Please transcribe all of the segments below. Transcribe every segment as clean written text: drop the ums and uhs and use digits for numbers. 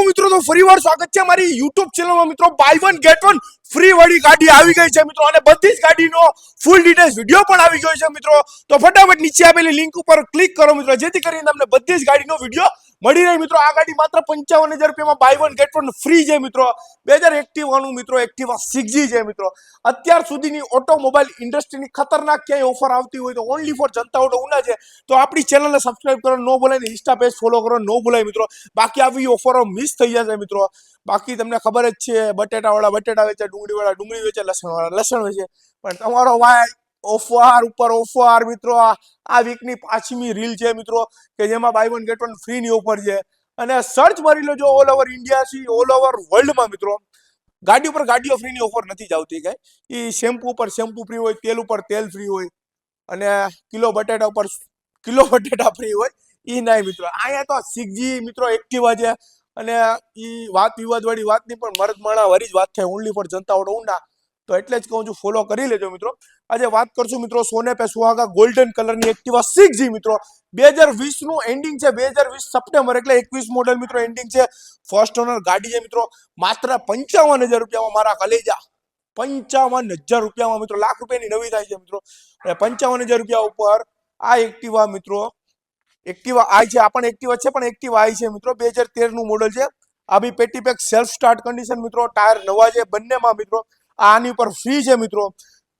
મિત્રો તો ફરીવાર સ્વાગત છે મારી YouTube ચેનલમાં મિત્રો buy one get one free વાળી ગાડી આવી ગઈ છે મિત્રો અને બધી જ ગાડીનો ફૂલ ડિટેલ્સ વિડિયો પણ આવી ગયો છે મિત્રો તો ફટાફટ નીચે આપેલી લિંક ઉપર ક્લિક કરો મિત્રો જેથી કરીને તમને બધી જ ગાડીનો વિડિયો મળી રહે મિત્રો આ ગાડી માત્ર 55,000 રૂપિયામાં buy one get one free છે મિત્રો 2021 નું મિત્રો એક્ટિવા 6G છે મિત્રો અત્યાર સુધીની ઓટોમોબાઈલ ઇન્ડસ્ટ્રીની ખતરનાક ક્યાંય ઓફર આવતી હોય તો only for Janata auto Una છે તો આપણી ચેનલને સબસ્ક્રાઇબ કરો નો ભૂલાય ને ઇન્સ્ટા પેજ ફોલો કરો નો ભૂલાય મિત્રો બાકી આવી ઓફરો મિસ થઈ જશે મિત્રો બાકી તમને ખબર જ છે બટેટાવાળા બટેટા વેચે ડુંગળીવાળા ડુંગળી વેચે લસણવાળા લસણ વેચે પણ તમારો ભાઈ ઓફર ઉપર ઓફર મિત્રો આ વીકની 5મી રીલ છે મિત્રો કે જેમાં buy one get one free ની ઓફર છે અને સર્ચ મારી લો જો ઓલ ઓવર ઇન્ડિયા થી ઓલ ઓવર વર્લ્ડમાં મિત્રો ગાડી ઉપર ગાડીઓ ફ્રી ની ઓફર નથી જ આવતી કઈ એ શેમ્પુ ઉપર શેમ્પુ ફ્રી હોય તેલ ઉપર તેલ ફ્રી હોય અને કિલો બટેટા ઉપર કિલો બટેટા ફ્રી હોય ઈ નહીં મિત્રો અહીંયા તો 6G મિત્રો એક્ટિવા છે અને ઈ વાત વિવાદ વાળી વાત નહીં પણ મરદ માણા વાળી જ વાત થાય only for Janata auto Una તો એટલે જ કહું છું ફોલો કરી લેજો મિત્રો આજે વાત કરશું મિત્રો સોને પે સુહાગા ગોલ્ડન કલરની એક્ટિવા 6G મિત્રો 2020 નું એન્ડિંગ છે 2020 સપ્ટેમ્બર એટલે 21 મોડેલ મિત્રો એન્ડિંગ છે ફર્સ્ટ ઓનર ગાડી છે મિત્રો માત્ર 55,000 રૂપિયામાં મારા કલેજા 55,000 રૂપિયામાં મિત્રો લાખ રૂપિયાની નવી થાય છે મિત્રો અને 55,000 રૂપિયા ઉપર આ એક્ટિવા મિત્રો એક્ટિવા આઈ છે આપણ એક્ટિવા છે પણ એક્ટિવા આઈ છે મિત્રો 2013 નું મોડેલ છે આ બી પેટી પેક સેલ્ફ સ્ટાર્ટ કન્ડિશન મિત્રો ટાયર નવા છે બંનેમાં મિત્રો આની ઉપર ફ્રી છે મિત્રો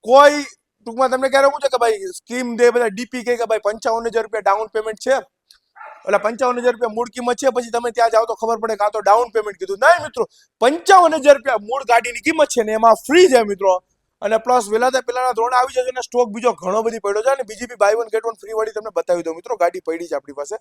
કોઈ ટૂંકમાં તમને ક્યારે કહું છે કે ભાઈ સ્કીમ દે બધા ડીપી કે ભાઈ 55,000 રૂપિયા ડાઉન પેમેન્ટ છે એટલે 55,000 રૂપિયા મૂળ કિંમત છે પછી તમે ત્યાં જાઓ તો ખબર પડે કાં તો ડાઉન પેમેન્ટ કીધું નહીં મિત્રો 55,000 રૂપિયા મૂળ ગાડીની કિંમત છે ને એમાં ફ્રી છે મિત્રો અને પ્લસ વેલા પેલાના ધોરણે આવી જશે અને સ્ટોક બીજો ઘણો બધી પડ્યો છે અને બીજી બી buy one get one free વાળી તમને બતાવી દઉં મિત્રો ગાડી પડી છે આપણી પાસે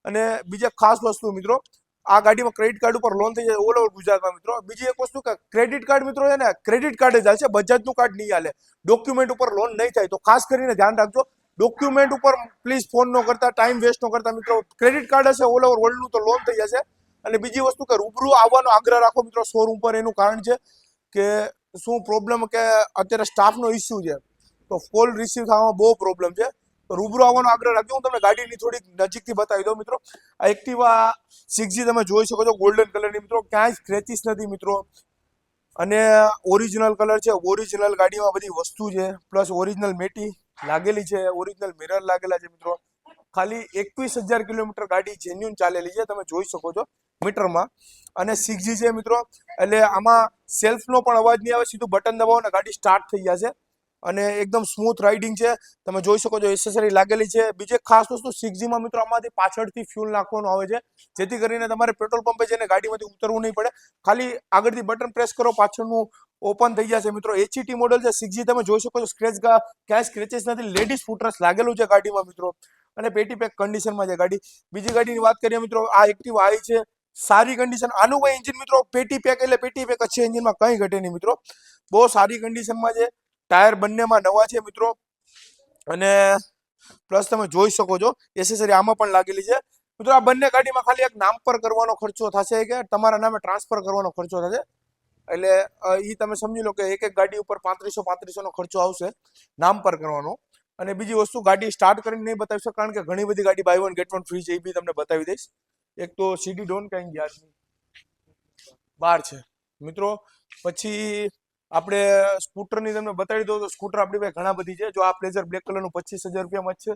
અને બીજી ખાસ વસ્તુ મિત્રો આ ગાડીમાં ક્રેડિટ કાર્ડ ઉપર લોન થઈ જાય ઓલ ઓવર ગુજરાતમાં મિત્રો બીજી એક વસ્તુ કે ક્રેડિટ કાર્ડ મિત્રો છે ને ક્રેડિટ કાર્ડ જ ચાલશે બજાજનું કાર્ડ નહીં હાલે ડોક્યુમેન્ટ ઉપર લોન નહીં થાય તો ખાસ કરીને ધ્યાન રાખજો ડોક્યુમેન્ટ ઉપર પ્લીઝ ફોન ન કરતા ટાઈમ વેસ્ટ ન કરતા મિત્રો ક્રેડિટ કાર્ડ હશે ઓલ ઓવર વર્લ્ડનું તો લોન થઈ જશે અને બીજી વસ્તુ કે રૂબરૂ આવવાનો આગ્રહ રાખો મિત્રો શોરૂમ પર એનું કારણ છે કે શું પ્રોબ્લેમ કે અત્યારે સ્ટાફનો ઇસ્યુ છે તો કોલ રિસીવ થવામાં બહુ પ્રોબ્લેમ છે તો રૂબરૂ આવવાનો આગ્રહ રાખજો હું તમને ગાડીની થોડીક નજીકથી બતાવી દઉં મિત્રો આ એક્ટિવા 6G તમે જોઈ શકો છો ગોલ્ડન કલરની મિત્રો ક્યાંય સ્ક્રેચીસ નથી મિત્રો અને ઓરિજિનલ કલર છે ઓરિજિનલ ગાડીમાં બધી વસ્તુ છે પ્લસ ઓરિજિનલ મેટી લાગેલી છે ઓરિજિનલ મિરર લાગેલા છે મિત્રો ખાલી 21,000 કિલોમીટર ગાડી જેન્યુન ચાલેલી છે તમે જોઈ શકો છો મીટરમાં અને 6G છે મિત્રો એટલે આમાં સેલ્ફનો પણ અવાજ નહીં આવે સીધું બટન દબાવો ને ગાડી સ્ટાર્ટ થઈ જશે અને એકદમ સ્મૂથ રાઇડિંગ છે તમે જોઈ શકો છો એસેસરી લાગેલી છે બીજી ખાસ વસ્તુ 6G માં મિત્રો આમાંથી પાછળથી ફ્યુલ નાખવાનું આવે છે જેથી કરીને તમારે પેટ્રોલ પંપે જઈને ગાડીમાંથી ઉતરવું નહીં પડે ખાલી આગળથી બટન પ્રેસ કરો પાછળનું ઓપન થઈ જશે મિત્રો HET મોડેલ છે 6G તમે જોઈ શકો છો ક્યાંય સ્ક્રેચેસ નથી લેડીઝ ફૂટરેસ્ટ લાગેલું છે ગાડીમાં મિત્રો અને પેટી પેક કન્ડિશનમાં છે ગાડી બીજી ગાડીની વાત કરીએ મિત્રો આ એક્ટિવા આવી છે સારી કન્ડિશન આનું ભાઈ એન્જિન મિત્રો પેટી પેક એટલે પેટી પેક છે એન્જિનમાં કંઈ ઘટે નહીં મિત્રો બહુ સારી કન્ડિશનમાં છે ટાયર બંનેમાં નવા છે મિત્રો અને પ્લસ તમે જોઈ શકો છો એસેસરી આમાં પણ લાગેલી છે મિત્રો આ બંને ગાડીમાં ખાલી એક નામ પર કરવાનો ખર્ચો થશે કે તમારા નામે ટ્રાન્સફર કરવાનો ખર્ચો થશે એટલે એ તમે સમજી લો કે એક ગાડી ઉપર 3500 નો ખર્ચો આવશે નામ પર કરવાનો અને બીજી વસ્તુ ગાડી સ્ટાર્ટ કરીને નહીં બતાવી શકો કારણ કે ઘણી બધી ગાડી buy one get one free છે એ બી તમને બતાવી દઈશ એક તો સીડી ડોન કઈ ગયા બહાર છે મિત્રો પછી આપણે સ્કૂટરની તમને બતાવી દઉં તો સ્કૂટર આપણી પાસે ઘણા બધી છે જો આ પ્લેઝર બ્લેક કલરનું 25,000 રૂપિયામાં છે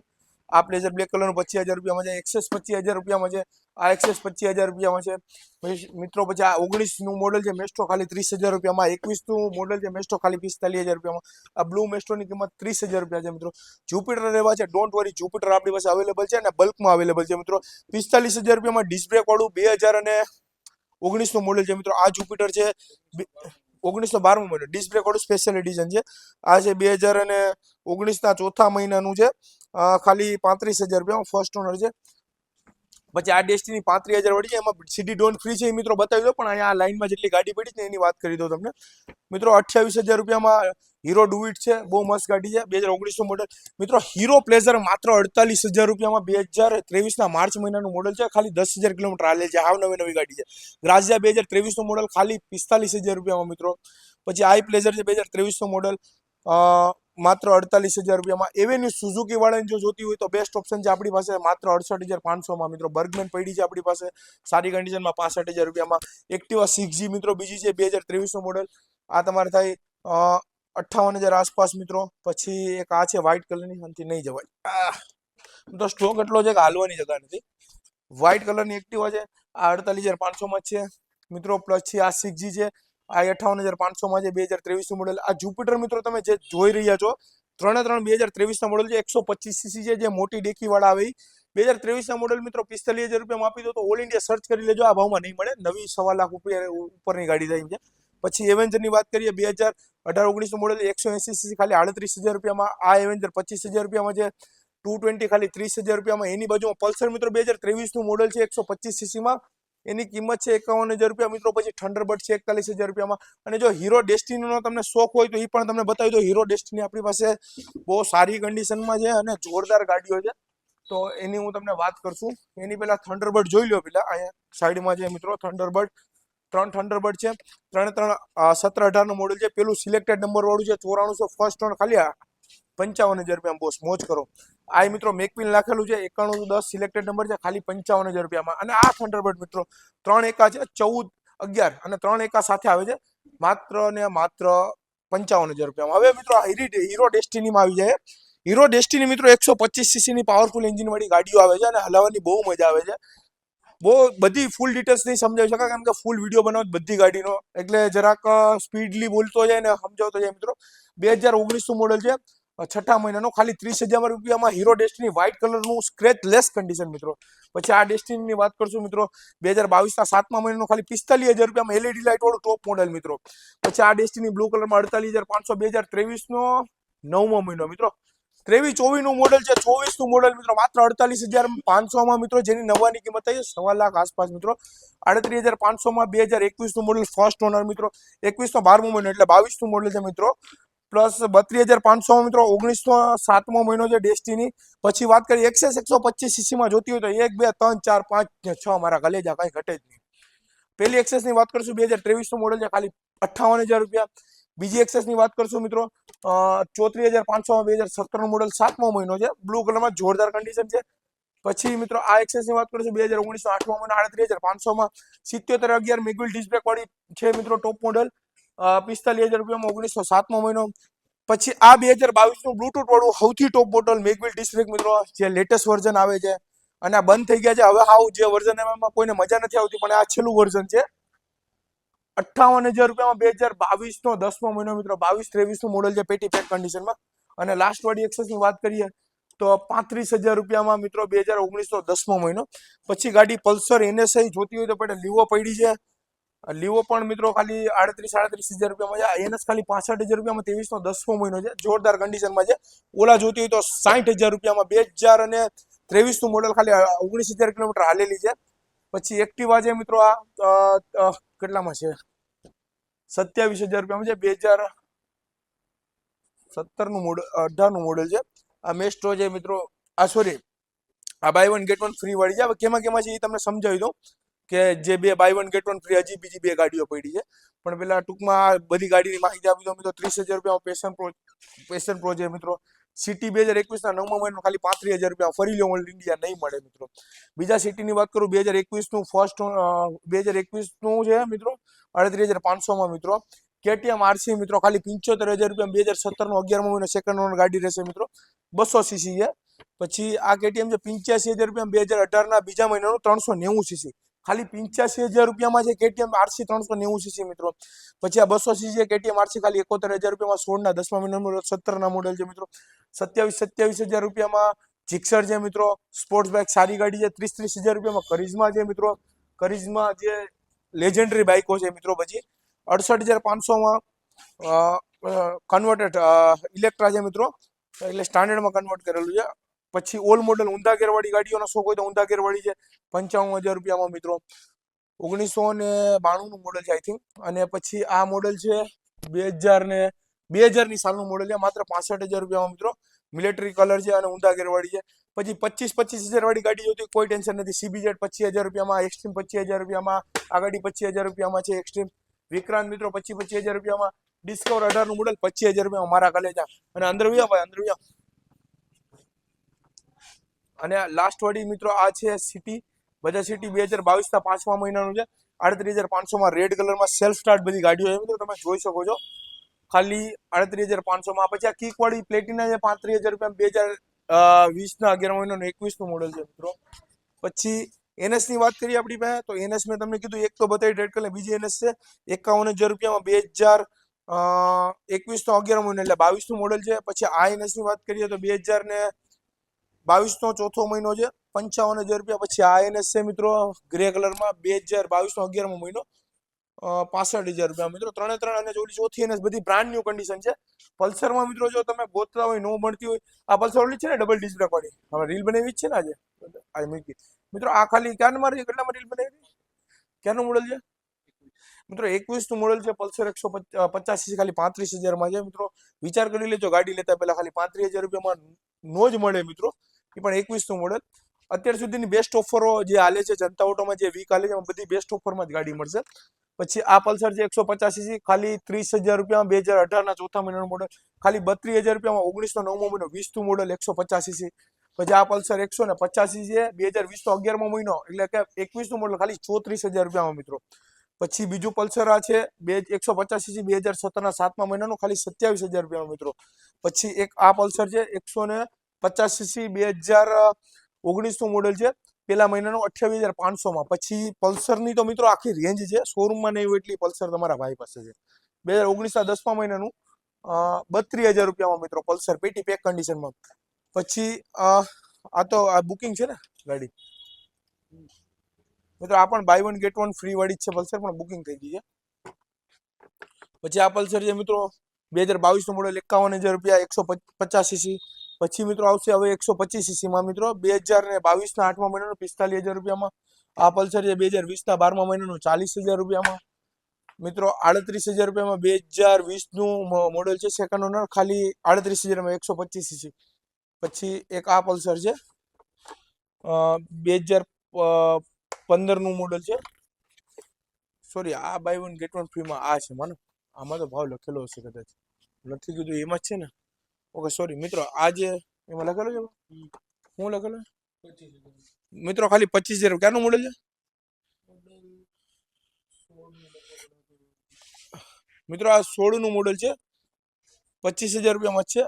આ પ્લેઝર બ્લેક કલરનું 25,000 રૂપિયામાં છે એક્સેસ 25,000 રૂપિયામાં છે આ એક્સેસ 25,000 રૂપિયામાં છે મિત્રો પછી આ 19 નું મોડેલ છે મેસ્ટ્રો ખાલી 30,000 રૂપિયામાં 21 નું મોડેલ છે મેસ્ટ્રો ખાલી 45,000 રૂપિયામાં આ બ્લુ મેસ્ટ્રોની કિંમત 30,000 રૂપિયા છે મિત્રો જ્યુપિટર એવા છે ડોન્ટ વરી જ્યુપિટર આપણી પાસે અવેલેબલ છે અને બલ્કમાં અવેલેબલ છે મિત્રો 45,000 રૂપિયામાં ડિસ્ક બ્રેક વાળું 2019 નું મોડેલ છે મિત્રો આ જ્યુપિટર છે 1912 મોડેલ ડિસ્ક બ્રેક વાળું સ્પેશિયલ એડિશન છે આ છે 2019 ના ચોથા મહિનાનું છે ખાલી 35,000 રૂપિયામાં ફર્સ્ટ ઓનર છે પછી આ ડેસ્ટિની 35,000 વાળી છે એમાં સીડી ડોન ફ્રી છે એ મિત્રો બતાવી દો પણ અહીંયા લાઈનમાં જેટલી ગાડી પડી છે એની વાત કરી દો તમને મિત્રો 28,000 રૂપિયામાં હીરો ડુવિટ છે બહુ મસ્ત ગાડી છે 2019 નું મોડેલ મિત્રો હીરો પ્લેઝર માત્ર 48,000 રૂપિયામાં 2023 ના માર્ચ મહિનાનું મોડેલ છે ખાલી 10,000 કિલોમીટર હાલે છે હાવ નવી ગાડી છે ગ્રાઝિયા 2023 નું મોડેલ ખાલી 45,000 રૂપિયામાં મિત્રો પછી આઈ પ્લેઝર છે 2023 નું મોડેલ માત્ર 48,000 રૂપિયામાં. એવેન્યુ સુઝુકી વાળાને જો જોતી હોય તો બેસ્ટ ઓપ્શન છે આપણી પાસે, માત્ર 68,500 મિત્રો. બર્ગમેન પડી છે આપણી પાસે સારી કન્ડિશનમાં 65,000 રૂપિયામાં. એક્ટિવા 6G મિત્રો બીજી છે 2023 નું મોડેલ. આ તમારે થાય 58,000 આસપાસ મિત્રો. પછી એક આ છે વ્હાઇટ કલરની, આનાથી નહીં જવાય તો સ્ટોક એટલો છે કે હાલવાની જગ્યા નથી. વ્હાઇટ કલરની એક્ટિવા છે, આ 48,500 માં છે મિત્રો. પ્લસ છે આ 6G છે, આ 58,500 માં છે 2023 નું મોડેલ. આ જુપિટર મિત્રો તમે જે જોઈ રહ્યા છો 3 2023 ના મોડેલ છે. 125cc છે, જે મોટી ડેકી વાળા આવે. 2023 ના મોડેલ મિત્રો 45,000 રૂપિયામાં આપી દો તો ઓલ ઇન્ડિયા સર્ચ કરી લેજો, આ ભાવમાં નહીં મળે. નવી 1.25 લાખ ઉપરની ગાડી થાય છે. પછી એવેન્જરની વાત કરીએ 2018-19 નું મોડેલ 180cc ખાલી 38,000 રૂપિયામાં. આ એવેન્જર 25,000 રૂપિયામાં છે. 220 ખાલી 30,000 રૂપિયામાં. એની બાજુમાં પલ્સર મિત્રો 2023 નું મોડેલ છે 125cc માં, એની કિંમત છે 51,000 રૂપિયા મિત્રો. પછી થંડરબર્ડ છે 41,000 રૂપિયામાં. અને જો હીરો ડેસ્ટિનીનો તમને શોખ હોય તો એ પણ તમને બતાવી દો. હીરો ડેસ્ટિની આપણી પાસે બહુ સારી કન્ડિશનમાં છે અને જોરદાર ગાડીઓ છે, તો એની હું તમને વાત કરશું. એની પહેલા થંડરબર્ડ જોઈ લો. પેલા અહીંયા સાઈડમાં છે મિત્રો થંડરબર્ડ, 3 થંડરબર્ડ છે. 17-18 નું મોડેલ છે. પેલું સિલેક્ટેડ નંબર વાળું છે 9400 ફર્સ્ટ ઓન, ખાલી 55,000 રૂપિયા બોસ, મોજ કરો. આ મિત્રો મેકવિન નાખેલું છે 9110 સિલેક્ટેડ નંબર છે, ખાલી 55,000 રૂપિયામાં. અને આ થંડરબર્ડ મિત્રો 3 એકા છે 14, 11 અને 3 એકા સાથે આવે છે, માત્ર ને માત્ર 55,000 રૂપિયામાં. હવે મિત્રો આ હીરો ડેસ્ટિનીમાં આવી જાય. હીરો ડેસ્ટિની મિત્રો 125cc ની પાવરફુલ એન્જિન વાળી ગાડીઓ આવે છે અને હલાવવાની બહુ મજા આવે છે. બહુ બધી ફૂલ ડિટેલ્સ નહીં સમજાવી શકાય, કેમ કે ફૂલ વિડીયો બનાવો બધી ગાડીનો, એટલે જરાક સ્પીડલી બોલતો જાય ને સમજાવતો જાય મિત્રો. 2019 નું મોડેલ છે, 6ઠા મહિનાનો, ખાલી 30,000 રૂપિયામાં હીરો ડેસ્ટિની વ્હાઇટ કલરનું સ્ક્રેચ લેસ કન્ડિશન મિત્રો. પછી આ ડેસ્ટિનીની વાત કરશું મિત્રો 2022 ના 7મા મહિનાનો, ખાલી 45,000 રૂપિયામાં એલઈડી લાઇટ વાળું ટોપ મોડેલ મિત્રો. પછી આ ડેસ્ટિની બ્લુ કલરમાં 48,500, 2023 નો 9મો મહિનો મિત્રો. 23-24 નું મોડેલ છે, 24 નું મોડેલ મિત્રો માત્ર 48,500 માં મિત્રો, જેની નવાની કિંમત થઈ 1.25 લાખ આસપાસ મિત્રો. 38,500 માં 2021 નું મોડેલ ફર્સ્ટ ઓનર મિત્રો. 21 નો 12મો મહિનો એટલે 22 નું મોડેલ છે મિત્રો. પ્લસ 32,500 માં મિત્રો 19 નો 7મો મહિનો છે ડેસ્ટિની. પછી વાત કરીએ એક્સેસ 125cc માં જોતી હોય તો 1 2 3 4 5 6 મારા કલેજા કઈ ઘટે જ નહીં. પેલી એક્સેસ ની વાત કરશું 2023 નું મોડેલ છે, ખાલી 58,000 રૂપિયા. બીજી એક્સેસ ની વાત કરશું મિત્રો 34,500 માં 2017 નું મોડેલ, 7મો મહિનો છે, બ્લુ કલરમાં જોરદાર કન્ડિશન છે. પછી મિત્રો આ એક્સેસ ની વાત કરશું 2019 નો 8મો મહિનો, 38,500 માં 7711 મેગ્વિલ ડિસ્પ્લે વાળી છે મિત્રો, ટોપ મોડેલ, 45,000 રૂપિયામાં, 1907મો મહિનો. પછી આ 2022 નું બ્લુટૂથ વાળું સૌથી ટોપ મોડેલ મેગ્વિલ ડિસ્પ્લે મિત્રો, જે લેટેસ્ટ વર્ઝન આવે છે અને આ બંધ થઈ ગયા છે હવે. હાવ જે વર્ઝન એમાં કોઈને મજા નથી આવતી, પણ આ છેલ્લું વર્ઝન છે. 58,000 રૂપિયામાં 2022 નો 10મો મહિનો મિત્રો, 22-23 નું મોડેલ છે પેટી પેક કન્ડિશનમાં. અને લાસ્ટ વાળી એક્સેસ ની વાત કરીએ તો 35,000 રૂપિયામાં મિત્રો 2019 નો 10મો મહિનો. પછી ગાડી પલ્સર NSI જોતી હોય તો પડે, લીવો પડી છે. લીવો પણ મિત્રો ખાલી 38,000 રૂપિયામાં છે. NS ખાલી 65,000 રૂપિયામાં 23 નો 10મો મહિનો છે, જોરદાર કન્ડિશનમાં છે. ઓલા જોતી હોય તો 60,000 રૂપિયામાં 2023 નું મોડેલ, ખાલી 19,000 કિલોમીટર હાલેલી છે. પછી એક્ટિવા છે મિત્રો, આ કેટલામાં છે 27,000 રૂપિયામાં છે, 2017 નું મોડેલ, 18 નું મોડેલ છે. આ મેસ્ટ્રો છે મિત્રો, આ સોરી આ બાય 1 ગેટ 1 ફ્રી વાળી છે. હવે કેમાં કેમાં છે એ તમને સમજાવી દઉં કે જે બે બાય 1 ગેટ 1 ફ્રી, હજી બીજી બે ગાડીઓ પડી છે, પણ પેલા ટૂંકમાં બધી ગાડીની માહિતી આપી દઉં મિત્રો. 30,000 રૂપિયામાં પેશન પ્રો છે મિત્રો. સિટી 2021 ના 9મા મહિનો, ખાલી 35,000 રૂપિયા. ફરી લો ઓલ ઇન્ડિયા નહીં મળે મિત્રો. બીજા સિટીની વાત કરું 2021 નું ફર્સ્ટ 2021 નું છે મિત્રો, 38,500 માં મિત્રો. KTM RC મિત્રો, ખાલી 75,000 રૂપિયા. 2017 નો 11મો મહિનો, સેકન્ડ ઓનર ગાડી રહેશે મિત્રો, 200cc છે. પછી આ KTM છે 85,000 રૂપિયા. 2018 ના બીજા મહિનાનું 390cc, ખાલી 85,000 રૂપિયામાં છે KTM RC 390cc મિત્રો. પછી આ 200cc છે KTM RC, ખાલી 71,000 રૂપિયામાં, 16 ના 10મા મહિનાનું 17 ના મોડેલ છે મિત્રો. 27,000 રૂપિયામાં જીક્સર છે મિત્રો, સ્પોર્ટ્સ બાઇક સારી ગાડી છે. 30,000 રૂપિયામાં કરિઝમા છે મિત્રો, કરિઝમા જે લેજેન્ડરી બાઇકો છે મિત્રો. પછી 68,500 માં કન્વર્ટેડ ઇલેક્ટ્રા છે મિત્રો, એટલે સ્ટાન્ડર્ડમાં કન્વર્ટ કરેલું છે. પછી ઓલ મોડેલ ઊંધા ગેરવાળી ગાડીઓનો શોખ હોય તો ઊંધા ગેરવાળી છે 55,000 રૂપિયામાં મિત્રો. 1992 નું મોડેલ છે આઈ થિંક. અને પછી આ મોડેલ છે 2000 ની સાલનું મોડેલ છે, માત્ર 65,000 રૂપિયામાં મિત્રો. મિલિટરી કલર છે અને ઊંધા ગેરવાળી છે. પછી 25,000 વાળી ગાડી જોતી કોઈ ટેન્શન નથી. CBZ 25,000 રૂપિયામાં, એક્સ્ટ્રીમ 25,000 રૂપિયામાં, આ ગાડી 25,000 રૂપિયામાં છે એક્સ્ટ્રીમ. વિક્રાંત મિત્રો 25,000 રૂપિયામાં. ડિસ્કવર 18 નું મોડેલ 25,000 રૂપિયા મારા કલેજા. અને અંદર વ્યા ભાઈ અંદર વ્યા. અને લાસ્ટ વાળી મિત્રો આ છે સિટી બજાજ સિટી 2022 ના 5મા મહિનાનું છે. 38,500 માં રેડ કલરમાં સેલ્ફ સ્ટાર્ટ બધી ગાડીઓ છે મિત્રો, તમે જોઈ શકો છો. ખાલી 38,500 માં. પછી આ કિક વાળી પ્લેટિના છે 35,000 રૂપિયા 2020 ના 11મા મહિનાનું 21 નું મોડેલ છે મિત્રો. પછી એનએસ ની વાત કરીએ આપણી પાસે, તો એનએસ મેં તમને કીધું એક તો બતાવી રેડ કલર, બીજી એનએસ છે 51,000 રૂપિયામાં 2021 નો 11મા મહિનો એટલે 22 નું મોડેલ છે. પછી આ એનએસ ની વાત કરીએ તો 2022 નો ચોથો મહિનો છે 55,000 રૂપિયા. પછી આ એનએસ છે મિત્રો ગ્રે કલરમાં 2022 નો 11મો મહિનો 65,000 રૂપિયા મિત્રો. ત્રણે ત્રણ અને ચોથી એનએસ બધી બ્રાન્ડ ન્યુ કન્ડિશન છે. પલ્સરમાં મિત્રો જો તમે ગોતતા હોય, નો મળતી હોય, આ પલ્સર ઓલી છે ને ડબલ ડિસ્ક બ્રેક વાળી, હવે રીલ બનાવી છે ને આજે આ મૂકી મિત્રો. આ ખાલી ક્યાંમાં કેટલામાં રીલ બનાવી, ક્યાંનું મોડેલ છે મિત્રો? 21 નું મોડેલ છે. પલ્સર 150cc ખાલી 35,000 માં છે મિત્રો. વિચાર કરી લેજો ગાડી લેતા પહેલા ખાલી 35,000 રૂપિયામાં નો જ મળે મિત્રો, એ પણ 21 નું મોડેલ. અત્યાર સુધીની બેસ્ટ ઓફરો જે હાલે છે જનતા ઓટોમાં, જે વીક હાલે છે બધી બેસ્ટ ઓફરમાં જ ગાડી મળશે. પછી આ પલ્સર છે 150cc ખાલી 30,000 રૂપિયામાં 2018 ના ચોથા મહિનાનું મોડેલ, ખાલી 32,000 રૂપિયામાં 19 નો 9મો મહિનો 20 નું મોડેલ 150cc. પછી આ પલ્સર 185cc છે 2020 નો 11મો મહિનો એટલે કે 21 નું મોડેલ ખાલી 34,000 રૂપિયામાં મિત્રો. પછી બીજું પલ્સર આ છે 150cc 2017 ના 7મા મહિનાનું ખાલી 27,000 રૂપિયામાં મિત્રો. પછી એક આ પલ્સર છે 150cc 2019 નું મોડેલ છે, પેલા મહિનાનું 28,500 માં. પછી પલ્સરની તો મિત્રો આખી રેન્જ છે, શોરૂમમાં નહીં હોય એટલી પલ્સર તમારા ભાઈ પાસે છે. 2019 ના 10મા મહિનાનું 32,000 રૂપિયામાં મિત્રો પલ્સર પેટી પેક કન્ડિશનમાં. પછી આ તો આ બુકિંગ છે ને ગાડી મિત્રો, આ પણ બાય 1 ગેટ 1 ફ્રી વાળી જ છે પલ્સર, પણ બુકિંગ થઈ ગઈ છે. પછી આ પલ્સર છે મિત્રો 2022 નું મોડેલ 51,000 રૂપિયા 150cc. પછી મિત્રો આવશે હવે 125cc માં મિત્રો 2022 ના 8મા મહિનાનું 45,000 રૂપિયામાં. આ પલ્સર છે 2020 ના 12મા મહિનાનું 40,000 રૂપિયામાં મિત્રો. 38,000 રૂપિયામાં 2020 નું મોડેલ છે સેકન્ડ ઓનર, ખાલી 38,000 માં 125cc. પછી એક આ પલ્સર છે 2015 નું મોડેલ છે, સોરી આ બાય 1 ગેટ 1 ફ્રી માં આ છે માનો, આમાં તો ભાવ લખેલો હશે કદાચ, નથી કીધું એમાં જ છે ને. ઓકે સોરી મિત્રો, આ જે એમાં લખેલો છે શું લખેલો મિત્રો? ખાલી 25,000. ક્યાંનું મોડેલ છે મિત્રો? આ 16 નું મોડેલ છે, 25,000 રૂપિયામાં છે.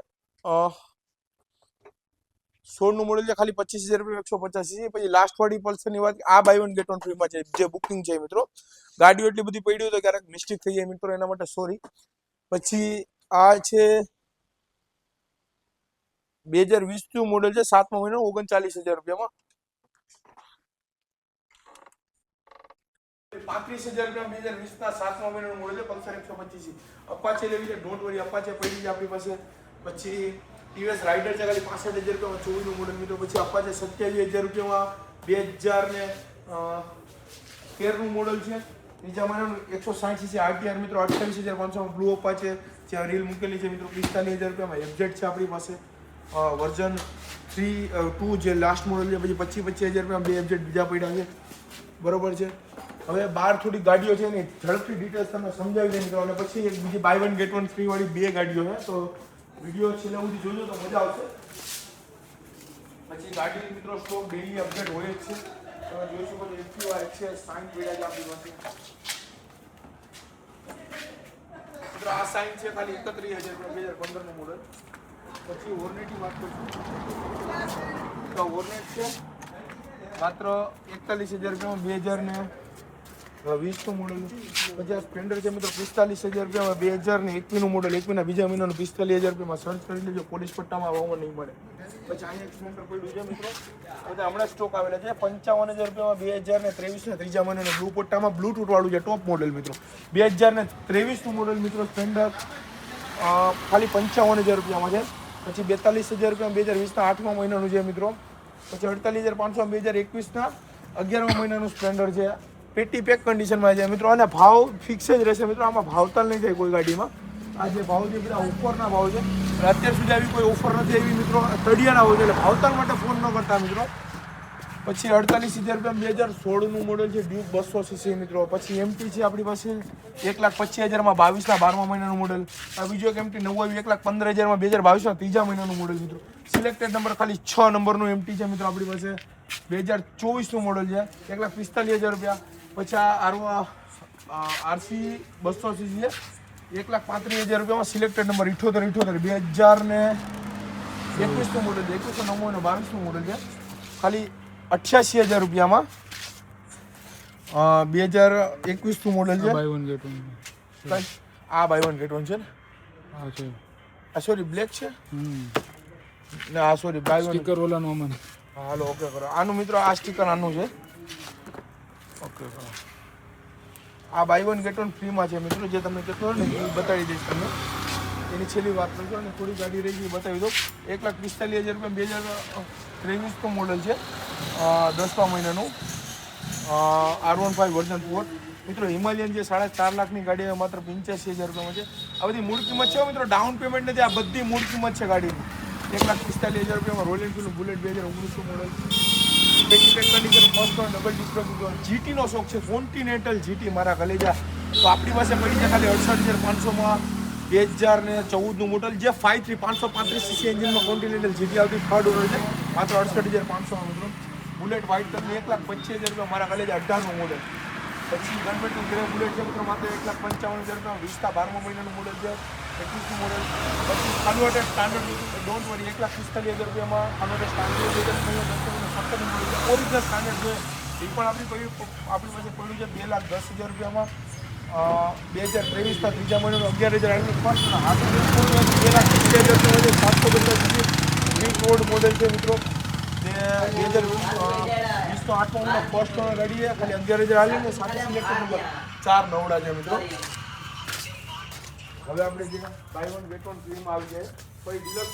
16 નું મોડેલ છે, ખાલી 25,000 રૂપિયા 150cc. પછી લાસ્ટ વાળી પલ્સર ની વાત, આ બાય 1 ગેટ 1 ફ્રી માં છે જે બુકિંગ છે મિત્રો. ગાડીઓ એટલી બધી પડી હોય તો ક્યારેક મિસ્ટેક થઈ જાય મિત્રો, એના માટે સોરી. પછી આ છે 2020 નું મોડેલ છે 7મા મહિનો 39,000 રૂપિયામાં. 35,000 રૂપિયા 2020 ના 7મા મહિનાનું મોડેલ છે પલ્સર 125cc. અપાચે લેવી છે ડોન્ટ વરી, અપાચે પડી છે આપણી પાસે. પછી ટીવીએસ રાઇડર છે ખાલી 65,000 રૂપિયામાં 24 નું મોડેલ મિત્રો. પછી અપાચે 27,000 રૂપિયામાં 2013 નું મોડેલ છે, ત્રીજા મહિનાનું 160cc આરટીઆર મિત્રો 28,500 બ્લુ અપાચે જ્યાં રીલ મૂકેલી છે મિત્રો. 45,000 રૂપિયામાં એફઝેડ છે આપણી પાસે વર્ઝન 2 જે લાસ્ટ મોડેલ છે. પછી 25,000 રૂપિયામાં 2 એફઝેડ બીજા પડ્યા છે બરોબર છે. હવે 12 થોડી ગાડીઓ છે ને ઝડપથી ડિટેલ્સ તમને સમજાવી દે મિત્રો. અને પછી એક બીજી બાય 1 ગેટ 1 ફ્રી વાળી 2 ગાડીઓ છે, તો વિડીયો છેલ્લે સુધી જોજો તો મજા આવશે. પછી ગાડી મિત્રો સ્ટોક ડેલી અપડેટ હોય જ છે, તમે જોઈ શકો છો. એક્ટિવા એક્સેસ 60 પડ્યા છે આપણી પાસે મિત્રો. આ સાઇન છે ખાલી 31,000 રૂપિયા 2015 નું મોડેલ. પછી હોર્નેટની વાત કરશું તો હોર્નેટ છે માત્ર 41,000 રૂપિયામાં 2020 નું મોડેલ. પછી સ્પ્લેન્ડર છે મિત્રો 45,000 રૂપિયામાં 2021 નું મોડેલ, 21 ના બીજા મહિનાનું 45,000 રૂપિયામાં. સર્ચ કરી લેજો, પોલીસ પટ્ટામાં ભાવમાં નહીં મળે. પછી અહીંયા સ્પ્લેન્ડર પડ્યું છે મિત્રો, બધા હમણાં સ્ટોક આવેલા છે 55,000 રૂપિયામાં 2023 ના ત્રીજા મહિનાનું બ્લુ પટ્ટામાં બ્લૂટૂથ વાળું છે ટોપ મોડેલ મિત્રો. 2023 નું મોડેલ મિત્રો સ્પ્લેન્ડર ખાલી 55,000 રૂપિયામાં છે. પછી 42,000 રૂપિયામાં 2020 ના 8મા મહિનાનું છે મિત્રો. પછી 48,500 2021 ના 11મા મહિનાનું સ્પ્લેન્ડર છે, પેટી પેક કન્ડિશનમાં છે મિત્રો. અને ભાવ ફિક્સ જ રહેશે મિત્રો, આમાં ભાવતાલ નહીં થાય કોઈ ગાડીમાં. આ જે ભાવ છે બધા ઓફરના ભાવ છે, અત્યાર સુધી આવી કોઈ ઓફર નથી આવી મિત્રો. તળિયાના હોય છે એટલે ભાવતાલ માટે ફોન ન કરતા મિત્રો. પછી 48,000 રૂપિયા 2016નું મોડલ છે ડ્યુક 200cc મિત્રો. પછી એમટી છે આપણી પાસે 1,25,000માં 22ના 12મા મહિનાનું મોડલ. આ બીજો એક એમટી 1,15,000માં 2022ના 3જા મહિનાનું મોડલ મિત્રો. સિલેક્ટેડ નંબર ખાલી 6 નંબરનું એમટી છે મિત્રો આપણી પાસે. 2024નું મોડલ છે 1,45,000 રૂપિયા. પછી આ આરસી 200cc છે 1,35,000 રૂપિયામાં સિલેક્ટેડ નંબર 78 2021નું મોડલ છે. 2199 22નું મોડલ છે ખાલી 88,000 રૂપિયામાં. 2021નું મોડલ છે. આ બાય વન ગેટ વન છે ને? આ સોરી બ્લેક છે ને આ સોરી બાય વન સ્ટીકર ઓલાનો અમને. હાલો ઓકે કરો આનું મિત્રો. આ સ્ટીકર આનું છે ઓકે કરો. આ બાય વન ગેટ વન ફ્રીમાં છે મિત્રો. જે તમને કહેતો ને એ બતાવી દઈશ તમને. એની છેલ્લી વાત કરજો અને થોડી ગાડી રહી ગઈ બતાવી દો. 1,45,000 રૂપિયા 2023નું મોડલ છે 10મા મહિનાનું. R15 વર્ઝન 4 મિત્રો. હિમાલયન જે 4.5 લાખની ગાડી માત્ર 85,000 રૂપિયામાં છે. આ બધી મૂળ કિંમત છે મિત્રો. ડાઉન પેમેન્ટ નથી. આ બધી મૂળ કિંમત છે ગાડીની. 1,45,000 રૂપિયામાં રોયલ એનફિલ્ડ બુલેટ 2019નું મોડલ. ડબલ ડિસ્ક જીટીનો શોખ છે. કોન્ટિનેન્ટલ જીટી મારા કલેજા. તો આપણી પાસે પડી છે ખાલી 68,500માં 2014નું મોડલ જે 53 535cc એન્જિનમાં કોન્ટિનેન્ટલ જીટી આવતી 3rd ઓનર છે માત્ર 68,500માં મિત્રો. બુલેટ વ્હાઇટ કલરની 1,25,000 રૂપિયા મારા કલેજા 18નું મોડલ. પછી ગનમેટનું ગ્રે બુલેટ છે મિત્રો માત્ર 1,55,000 રૂપિયા 20ના 12મા મહિનાનું મોડલ છે 21નું મોડલ. પછી કન્વર્ટેડ સ્ટાન્ડર્ડ ડોન્ટ વરી 1,45,000 રૂપિયામાં કન્વર્ટેડ સ્ટાન્ડર્ડ 2017નું મોડલ છે. ઓરિજિનલ સ્ટાન્ડર્ડ છે એ પણ આપણી પાસે પડ્યું છે 2,10,000 રૂપિયામાં. 2023ના 3જા મહિનાનું 11,000 ફર્સ્ટ હાથ 2,20,000 રોડ મોડલ છે મિત્રો. 2020નો 8મા મહિનો ફર્સ્ટ ઓનર ગાડી છે ખાલી 11,000 હાલીને સાથે સિલેક્ટેડ નંબર 4 નવડા છે મિત્રો. હવે આપણે જે બાય વન ગેટ વન ફ્રીમાં આવી જાય પછી ડિલક્સ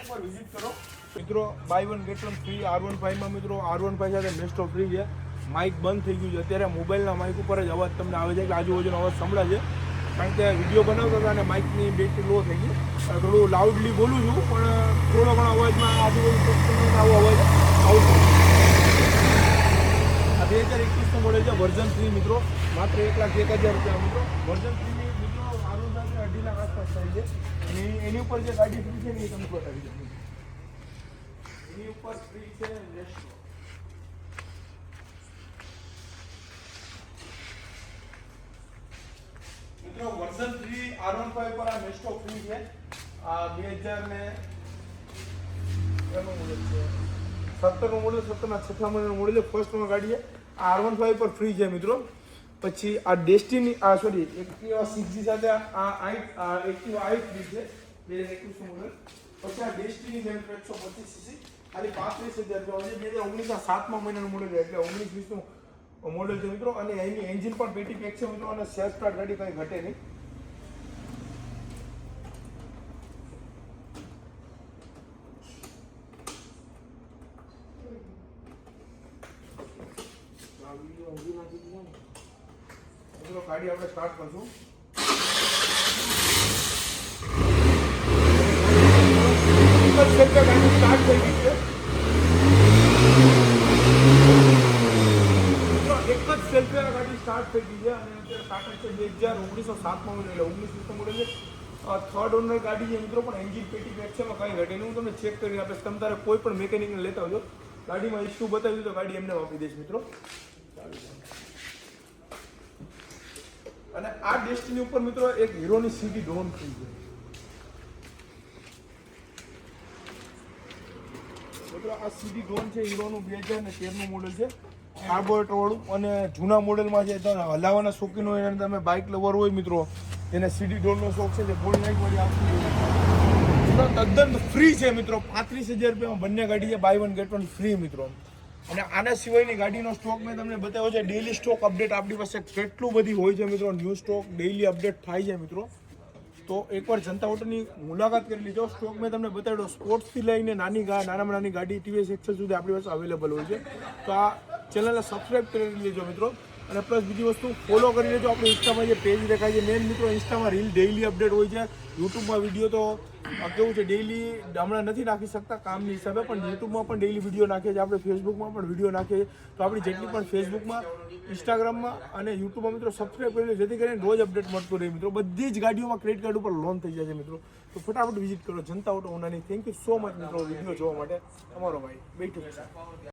પર વિઝિટ કરો મિત્રો. Buy one get one free R15માં મિત્રો. R15 સાથે મેસ્ટો ફ્રી છે. માઇક બંધ થઈ ગયું છે અત્યારે. મોબાઈલના માઇક ઉપર જ અવાજ તમને આવે છે એટલે આજુબાજુનો અવાજ સંભળાય છે કારણ કે વિડીયો બનાવતા હતા અને માઇકની બેટરી લો થઈ ગઈ. થોડું લાઉડલી બોલું છું પણ થોડો ઘણો અવાજમાં આજુબાજુ આવો અવાજ આવશે. આ 2021નું મોડલ છે વર્ઝન 3 મિત્રો. માત્ર 1,01,000 રૂપિયા મિત્રો. વર્ઝન 3ની મિત્રો મારું સાથે 2.5 લાખ આસપાસ થાય છે. એની ઉપર જે ગાડી ફ્રી છે ને એ તમને બતાવી દઉં. એની ઉપર ફ્રી છે નેસ્ટો. મિત્રો વર્ઝન 3 R15 પર આ નેસ્ટો ફ્રી છે. આ 2017નું મોડલ છે. 17નું મોડલ 17ના 6થા મહિનાનું મોડલ છે. ફર્સ્ટમાં ગાડી છે. આ R15 પર ફ્રી છે મિત્રો. પછી આ ડેસ્ટિની એક્ટિવા 6G સાથે આ એક્ટિવા i ફ્રી છે 2021નું મોડલ. પછી આ ડેસ્ટિની 125cc ખાલી 35,000 રૂપિયા છે. 2019ના 7મા મહિનાનું મોડલ છે એટલે 19-20નું મોડલ છે મિત્રો. અને એની એન્જિન પણ પેટી પેક છે મિત્રો અને સેલ્ફ સ્ટાર્ટ ગાડી કંઈ ઘટે નહીં. મિત્રો ગાડી આપણે સ્ટાર્ટ કરશું. ગાડી સ્ટાર્ટ થઈ ગઈ છે. એક જ સેલ્ફી ગાડી સ્ટાર્ટ થઈ ગઈ છે અને અત્યારે ટાટા છે 2019-7માં મોડલ એટલે 19-20 મોડલ છે. 3rd ઓનર ગાડી છે મિત્રો પણ એન્જિન પેટી પેક છે એમાં કંઈ ઘટે નહીં. હું તમને ચેક કરીને આપીશ. તમે તારે કોઈ પણ મેકેનિકને લેતા આવજો. ગાડીમાં ઇસ્યુ બતાવી તો ગાડી એમને આપી દઈશ મિત્રો. અને આ ડેસ્ટિની ઉપર મિત્રો એક હીરોની સીડી ડોન થઈ છે મિત્રો. આ સીડી ડોન છે હીરોનું 2013નું મોડલ છે. કાર્બોરેટર વાળું અને જૂના મોડેલમાં છે તો હલાવવાના શોખીન હોય અને તમે બાઇક લવર હોય મિત્રો એને સીડી ડોરનો શોખ છે જે ફૂલ નાઇટ વાળી આવતી હોય તદ્દન ફ્રી છે મિત્રો. 35,000 રૂપિયામાં બંને ગાડી છે. Buy one get one free મિત્રો. અને આના સિવાયની ગાડીનો સ્ટોક મેં તમને બતાવ્યો છે. ડેઈલી સ્ટોક અપડેટ આપણી પાસે કેટલું બધી હોય છે મિત્રો. ન્યૂ સ્ટોક ડેઈલી અપડેટ થાય છે મિત્રો. તો એકવાર જનતા ઓટોની મુલાકાત કરી લીધો. સ્ટોક મેં તમને બતાવ્યો. સ્પોર્ટ્સથી લઈને નાનામાં નાની ગાડી TVS એક્સેલ સુધી આપણી પાસે અવેલેબલ હોય છે. તો આ ચેનલને સબસ્ક્રાઈબ કરી લેજો મિત્રો. અને પ્લસ બીજી વસ્તુ ફોલો કરી લેજો. આપણે ઇન્સ્ટામાં જે પેજ દેખાય છે મેન મિત્રો ઇન્સ્ટામાં રીલ ડેઈલી અપડેટ હોય છે. યુટ્યુબમાં વિડીયો તો કેવું છે ડેઈલી હમણાં નથી નાખી શકતા કામની હિસાબે, પણ યુટ્યુબમાં પણ ડેઈલી વિડીયો નાખીએ છીએ, આપણે ફેસબુકમાં પણ વિડીયો નાખીએ છીએ. તો આપણી જેટલી પણ ફેસબુકમાં, ઇન્સ્ટાગ્રામમાં અને યુટ્યુબમાં મિત્રો સબસ્ક્રાઈબ કરી લો, જેથી કરીને રોજ અપડેટ મળતું રહે મિત્રો. બધી જ ગાડીઓમાં ક્રેડિટ કાર્ડ ઉપર લોન થઈ જાય છે મિત્રો. તો ફટાફટ વિઝિટ કરો જનતા ઓટો ઉનાની. થેન્ક યુ સો મચ મિત્રો વિડીયો જોવા માટે. તમારો ભાઈ બેઠો છે.